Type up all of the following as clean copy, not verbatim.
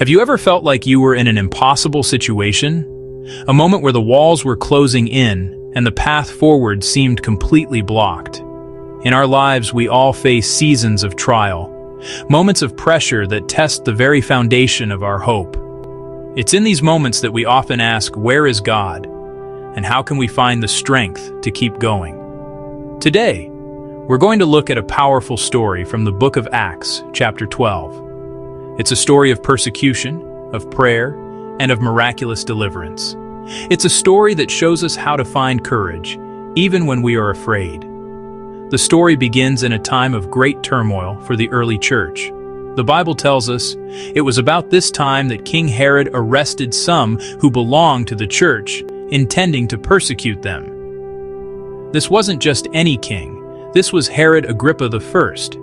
Have you ever felt like you were in an impossible situation? A moment where the walls were closing in and the path forward seemed completely blocked. In our lives, we all face seasons of trial, moments of pressure that test the very foundation of our hope. It's in these moments that we often ask, where is God? And how can we find the strength to keep going? Today, we're going to look at a powerful story from the book of Acts, chapter 12. It's a story of persecution, of prayer, and of miraculous deliverance. It's a story that shows us how to find courage, even when we are afraid. The story begins in a time of great turmoil for the early church. The Bible tells us it was about this time that King Herod arrested some who belonged to the church, intending to persecute them. This wasn't just any king. This was Herod Agrippa I.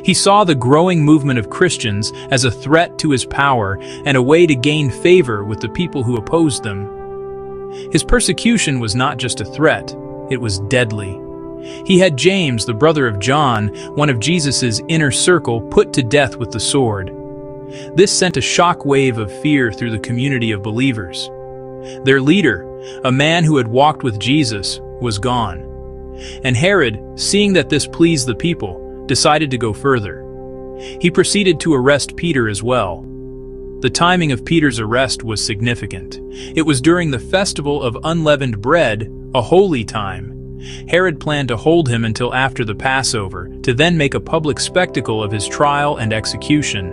He saw the growing movement of Christians as a threat to his power and a way to gain favor with the people who opposed them. His persecution was not just a threat, it was deadly. He had James, the brother of John, one of Jesus' inner circle, put to death with the sword. This sent a shock wave of fear through the community of believers. Their leader, a man who had walked with Jesus, was gone. And Herod, seeing that this pleased the people, decided to go further. He proceeded to arrest Peter as well. The timing of Peter's arrest was significant. It was during the festival of unleavened bread, a holy time. Herod planned to hold him until after the Passover, to then make a public spectacle of his trial and execution.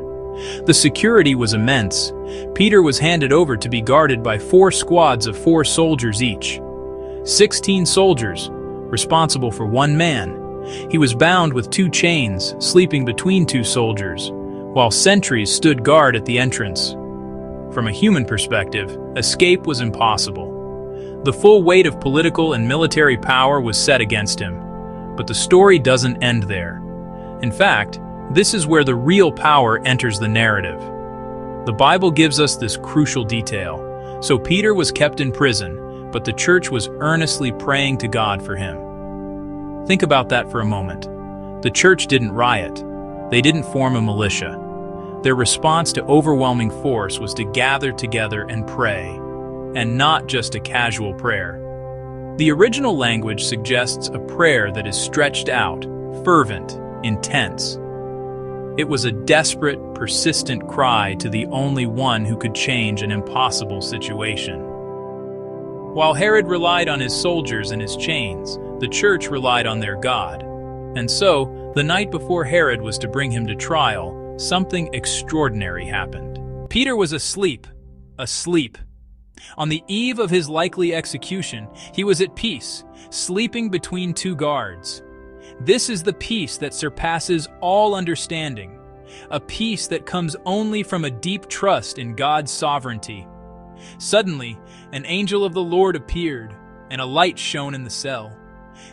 The security was immense. Peter was handed over to be guarded by 4 squads of 4 soldiers each. 16 soldiers, responsible for 1 man. He was bound with 2 chains, sleeping between 2 soldiers, while sentries stood guard at the entrance. From a human perspective, escape was impossible. The full weight of political and military power was set against him. But the story doesn't end there. In fact, this is where the real power enters the narrative. The Bible gives us this crucial detail. So Peter was kept in prison, but the church was earnestly praying to God for him. Think about that for a moment. The church didn't riot. They didn't form a militia. Their response to overwhelming force was to gather together and pray, and not just a casual prayer. The original language suggests a prayer that is stretched out, fervent, intense. It was a desperate, persistent cry to the only one who could change an impossible situation. While Herod relied on his soldiers and his chains, the church relied on their God. And so, the night before Herod was to bring him to trial, something extraordinary happened. Peter was asleep. On the eve of his likely execution, he was at peace, sleeping between 2 guards. This is the peace that surpasses all understanding, a peace that comes only from a deep trust in God's sovereignty. Suddenly, an angel of the Lord appeared, and a light shone in the cell.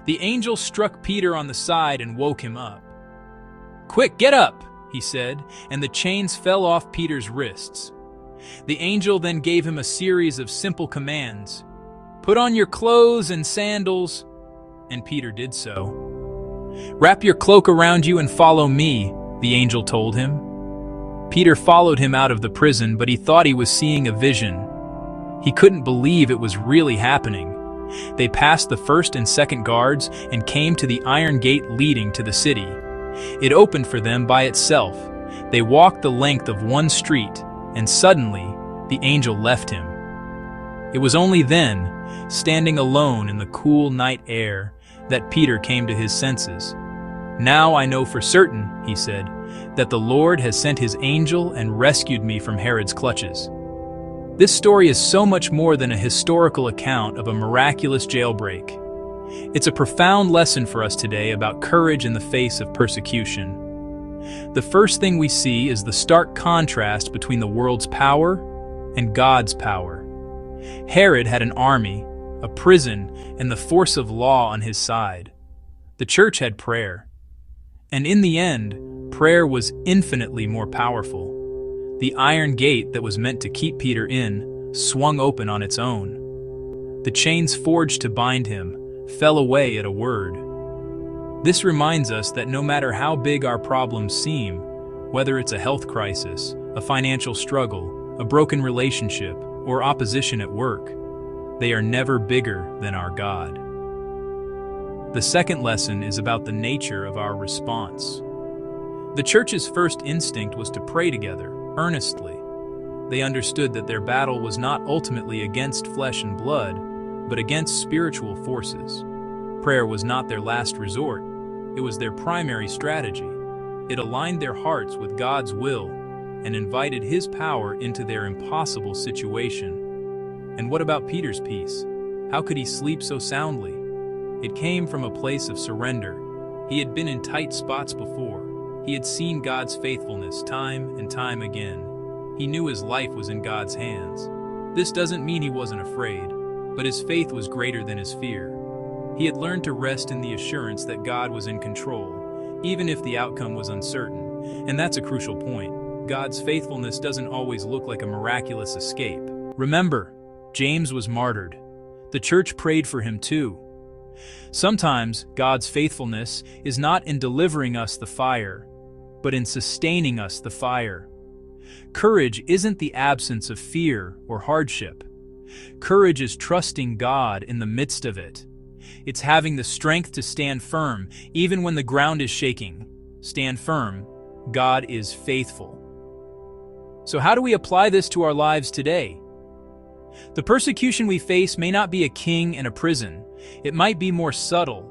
The angel struck Peter on the side and woke him up. "Quick, get up," he said, and the chains fell off Peter's wrists. The angel then gave him a series of simple commands. "Put on your clothes and sandals," and Peter did so. "Wrap your cloak around you and follow me," the angel told him. Peter followed him out of the prison, but he thought he was seeing a vision. He couldn't believe it was really happening. They passed the first and second guards and came to the iron gate leading to the city. It opened for them by itself. They walked the length of one street, and suddenly, the angel left him. It was only then, standing alone in the cool night air, that Peter came to his senses. "Now I know for certain," he said, "that the Lord has sent his angel and rescued me from Herod's clutches." This story is so much more than a historical account of a miraculous jailbreak. It's a profound lesson for us today about courage in the face of persecution. The first thing we see is the stark contrast between the world's power and God's power. Herod had an army, a prison, and the force of law on his side. The church had prayer. And in the end, prayer was infinitely more powerful. The iron gate that was meant to keep Peter in swung open on its own. The chains forged to bind him fell away at a word. This reminds us that no matter how big our problems seem, whether it's a health crisis, a financial struggle, a broken relationship, or opposition at work. They are never bigger than our God. The second lesson is about the nature of our response. The church's first instinct was to pray together, earnestly. They understood that their battle was not ultimately against flesh and blood, but against spiritual forces. Prayer was not their last resort, it was their primary strategy. It aligned their hearts with God's will and invited His power into their impossible situation. And what about Peter's peace? How could he sleep so soundly? It came from a place of surrender. He had been in tight spots before. He had seen God's faithfulness time and time again. He knew his life was in God's hands. This doesn't mean he wasn't afraid, but his faith was greater than his fear. He had learned to rest in the assurance that God was in control, even if the outcome was uncertain. And that's a crucial point. God's faithfulness doesn't always look like a miraculous escape. Remember, James was martyred. The church prayed for him too. Sometimes God's faithfulness is not in delivering us the fire, but in sustaining us the fire. Courage isn't the absence of fear or hardship. Courage is trusting God in the midst of it. It's having the strength to stand firm, even when the ground is shaking. Stand firm. God is faithful. So how do we apply this to our lives today? The persecution we face may not be a king in a prison. It might be more subtle.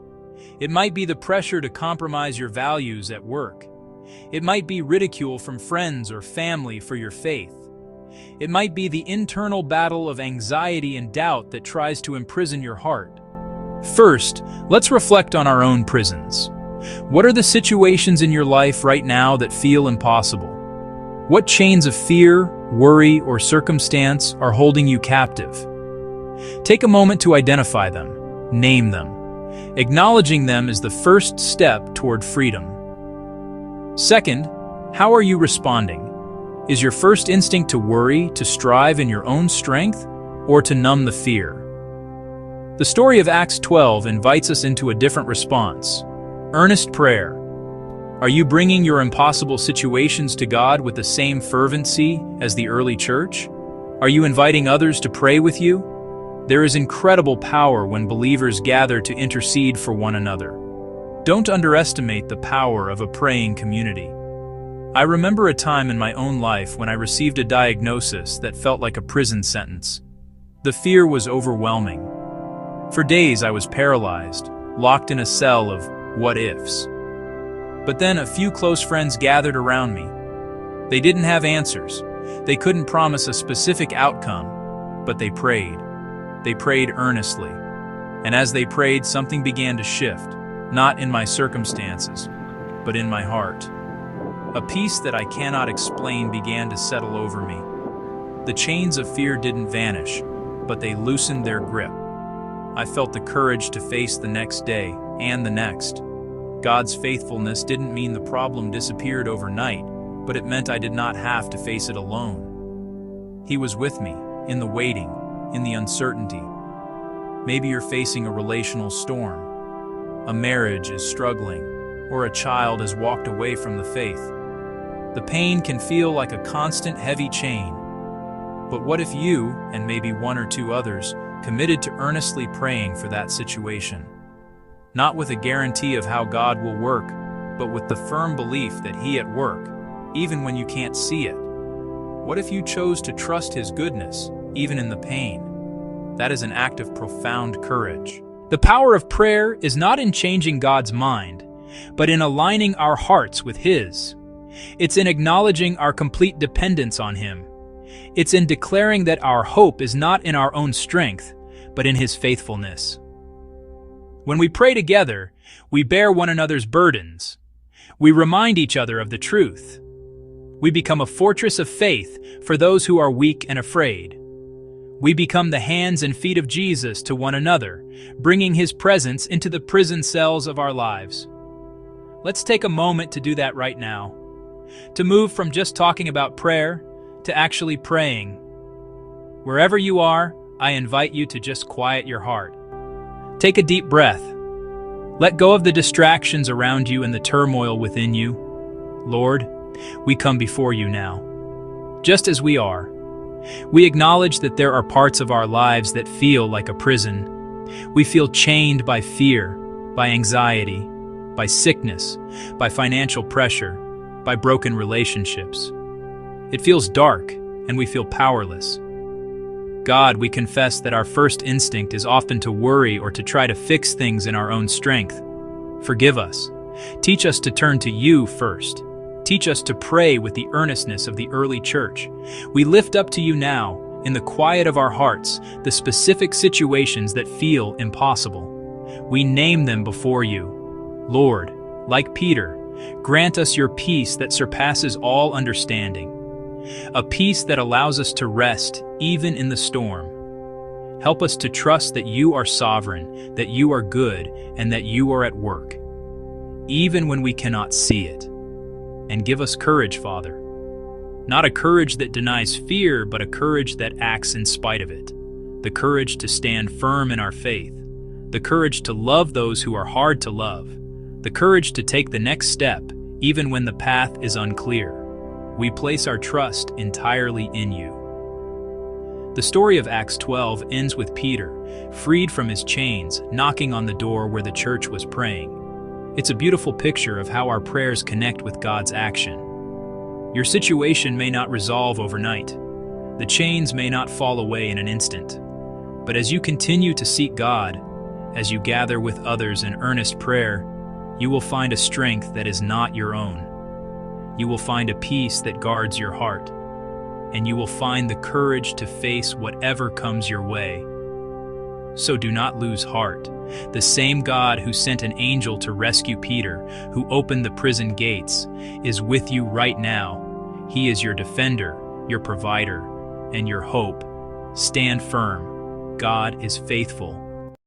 It might be the pressure to compromise your values at work. It might be ridicule from friends or family for your faith. It might be the internal battle of anxiety and doubt that tries to imprison your heart. First, let's reflect on our own prisons. What are the situations in your life right now that feel impossible? What chains of fear, worry, or circumstance are holding you captive? Take a moment to identify them. Name them. Acknowledging them is the first step toward freedom. Second, how are you responding? Is your first instinct to worry, to strive in your own strength, or to numb the fear? The story of Acts 12 invites us into a different response. Earnest prayer. Are you bringing your impossible situations to God with the same fervency as the early church? Are you inviting others to pray with you? There is incredible power when believers gather to intercede for one another. Don't underestimate the power of a praying community. I remember a time in my own life when I received a diagnosis that felt like a prison sentence. The fear was overwhelming. For days I was paralyzed, locked in a cell of what-ifs. But then a few close friends gathered around me. They didn't have answers. They couldn't promise a specific outcome, but they prayed. They prayed earnestly. And as they prayed, something began to shift, not in my circumstances, but in my heart. A peace that I cannot explain began to settle over me. The chains of fear didn't vanish, but they loosened their grip. I felt the courage to face the next day and the next. God's faithfulness didn't mean the problem disappeared overnight, but it meant I did not have to face it alone. He was with me, in the waiting, in the uncertainty. Maybe you're facing a relational storm. A marriage is struggling, or a child has walked away from the faith. The pain can feel like a constant heavy chain. But what if you, and maybe one or two others, committed to earnestly praying for that situation? Not with a guarantee of how God will work, but with the firm belief that He at work, even when you can't see it. What if you chose to trust His goodness, even in the pain? That is an act of profound courage. The power of prayer is not in changing God's mind, but in aligning our hearts with His. It's in acknowledging our complete dependence on Him. It's in declaring that our hope is not in our own strength, but in His faithfulness. When we pray together, we bear one another's burdens. We remind each other of the truth. We become a fortress of faith for those who are weak and afraid. We become the hands and feet of Jesus to one another, bringing His presence into the prison cells of our lives. Let's take a moment to do that right now, to move from just talking about prayer to actually praying. Wherever you are, I invite you to just quiet your heart. Take a deep breath. Let go of the distractions around you and the turmoil within you. Lord, we come before you now. just as we are. We acknowledge that there are parts of our lives that feel like a prison. We feel chained by fear, by anxiety, by sickness, by financial pressure, by broken relationships. It feels dark, and we feel powerless. God, we confess that our first instinct is often to worry or to try to fix things in our own strength. Forgive us. Teach us to turn to you first. Teach us to pray with the earnestness of the early church. We lift up to you now, in the quiet of our hearts, the specific situations that feel impossible. We name them before you. Lord, like Peter, grant us your peace that surpasses all understanding. A peace that allows us to rest even in the storm. Help us to trust that you are sovereign, that you are good, and that you are at work, even when we cannot see it. And give us courage, Father. Not a courage that denies fear, but a courage that acts in spite of it. The courage to stand firm in our faith. The courage to love those who are hard to love. The courage to take the next step, even when the path is unclear. We place our trust entirely in you. The story of Acts 12 ends with Peter, freed from his chains, knocking on the door where the church was praying. It's a beautiful picture of how our prayers connect with God's action. Your situation may not resolve overnight. The chains may not fall away in an instant. But as you continue to seek God, as you gather with others in earnest prayer, you will find a strength that is not your own. You will find a peace that guards your heart, and you will find the courage to face whatever comes your way. So do not lose heart. The same God who sent an angel to rescue Peter, who opened the prison gates, is with you right now. He is your defender, your provider, and your hope. Stand firm. God is faithful.